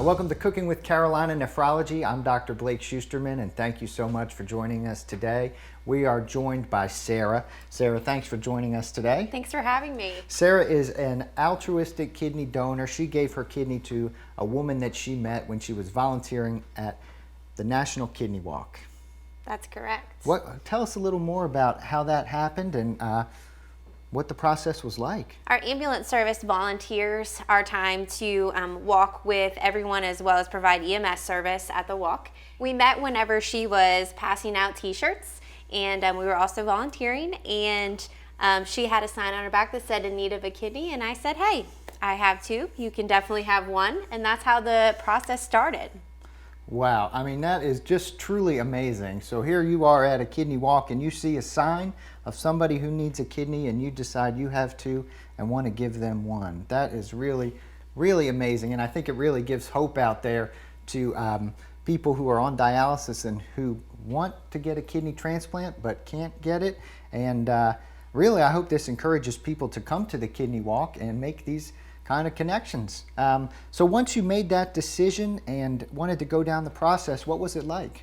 Welcome to Cooking with Carolina Nephrology. I'm Dr. Blake Shusterman, and thank you so much for joining us today. We are joined by Sarah. Sarah, thanks for joining us today. Thanks for having me. Sarah is an altruistic kidney donor. She gave her kidney to a woman that she met when she was volunteering at the National Kidney Walk. That's correct. Tell us a little more about how that happened and what the process was like. Our ambulance service volunteers our time to walk with everyone as well as provide EMS service at the walk. We met whenever she was passing out t-shirts, and we were also volunteering, and she had a sign on her back that said in need of a kidney, and I said, hey, I have two, you can definitely have one, and that's how the process started. Wow, I mean, that is just truly amazing. So here you are at a kidney walk and you see a sign of somebody who needs a kidney and you decide you have two and want to give them one. That is really, really amazing, and I think it really gives hope out there to people who are on dialysis and who want to get a kidney transplant but can't get it. And really, I hope this encourages people to come to the kidney walk and make these kind of connections. So once you made that decision and wanted to go down the process, what was it like?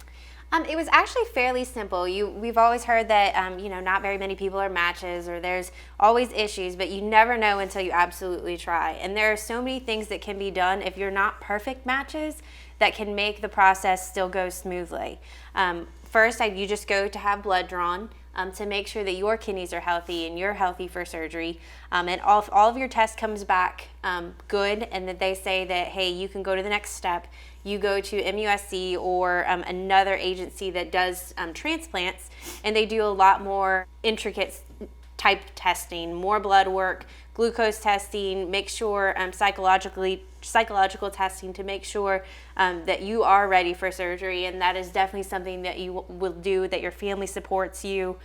It was actually fairly simple. We've always heard that not very many people are matches, or there's always issues, but you never know until you absolutely try. And there are so many things that can be done if you're not perfect matches that can make the process still go smoothly. First, you just go to have blood drawn to make sure that your kidneys are healthy and you're healthy for surgery. And all of your tests comes back good, and that they say that, hey, you can go to the next step. You go to MUSC or another agency that does transplants, and they do a lot more intricate type testing, more blood work, glucose testing, make sure psychological testing to make sure that you are ready for surgery, and that is definitely something that you will do, that your family supports you.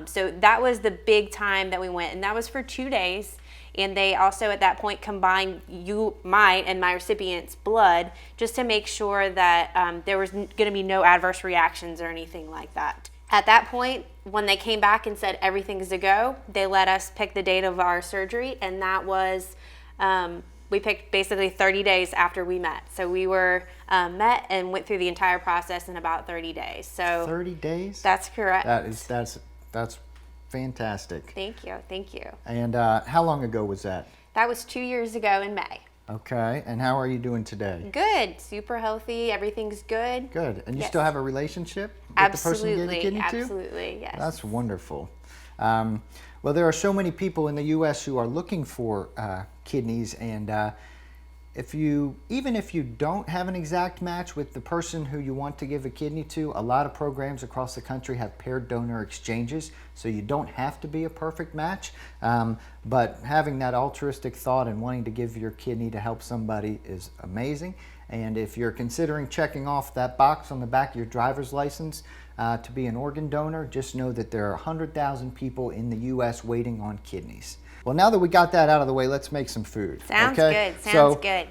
So that was the big time that we went, and that was for 2 days. And they also at that point combined my and my recipient's blood just to make sure that there was going to be no adverse reactions or anything like that. At that point, when they came back and said everything's a go, they let us pick the date of our surgery, and that was, we picked basically 30 days after we met. So we were met and went through the entire process in about 30 days. So 30 days? That's correct. That's fantastic. Thank you. And how long ago was that? That was 2 years ago in May. Okay, and how are you doing today? Good, super healthy, everything's good. Good, and you Yes. still have a relationship with Absolutely, the person you gave the kidney to? absolutely, yes. That's wonderful. Well, there are so many people in the U.S. who are looking for kidneys, and even if you don't have an exact match with the person who you want to give a kidney to, a lot of programs across the country have paired donor exchanges, so you don't have to be a perfect match. But having that altruistic thought and wanting to give your kidney to help somebody is amazing. And if you're considering checking off that box on the back of your driver's license to be an organ donor, just know that there are 100,000 people in the U.S. waiting on kidneys. Well, now that we got that out of the way, let's make some food. Sounds okay? good, sounds good.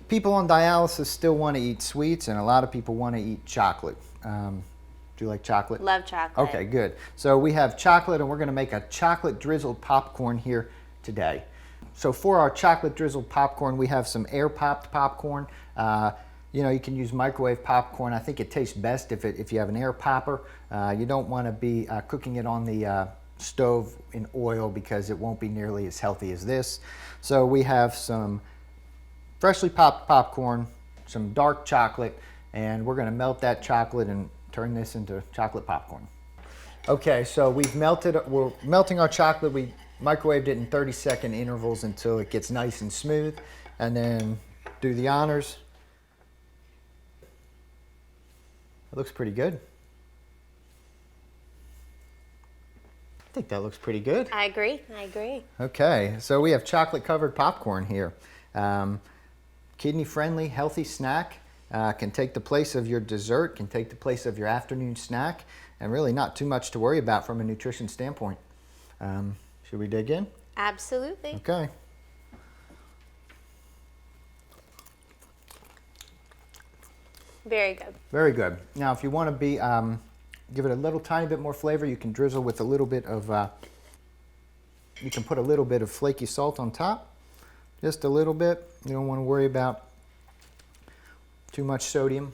People on dialysis still want to eat sweets, and a lot of people want to eat chocolate. Do you like chocolate? Love chocolate. Okay, good. So we have chocolate, and we're going to make a chocolate drizzled popcorn here today. So for our chocolate drizzled popcorn, we have some air popped popcorn. You can use microwave popcorn. I think it tastes best if you have an air popper. You don't want to be cooking it on the stove in oil because it won't be nearly as healthy as this. So we have some freshly popped popcorn, some dark chocolate, and we're going to melt that chocolate and turn this into chocolate popcorn. Okay, so we're melting our chocolate. We microwaved it in 30-second intervals until it gets nice and smooth, and then do the honors. It looks pretty good. I think that looks pretty good. I agree. Okay, so we have chocolate covered popcorn here. Kidney friendly, healthy snack. Can take the place of your dessert, can take the place of your afternoon snack, and really not too much to worry about from a nutrition standpoint. Should we dig in? Absolutely. Okay. Very good. Very good. Now, if you want to give it a little tiny bit more flavor, you can drizzle with a little bit of, you can put a little bit of flaky salt on top, just a little bit. You don't want to worry about too much sodium,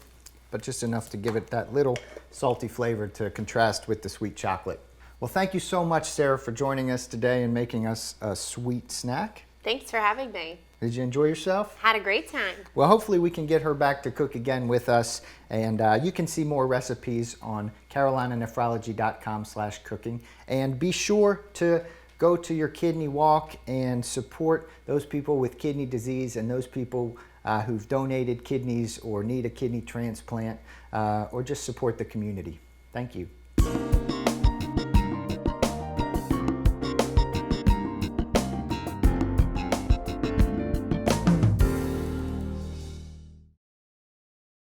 but just enough to give it that little salty flavor to contrast with the sweet chocolate. Well, thank you so much, Sarah, for joining us today and making us a sweet snack. Thanks for having me. Did you enjoy yourself? Had a great time. Well, hopefully we can get her back to cook again with us, and you can see more recipes on carolinanephrology.com/cooking. And be sure to go to your kidney walk and support those people with kidney disease and those people who've donated kidneys or need a kidney transplant, or just support the community. Thank you.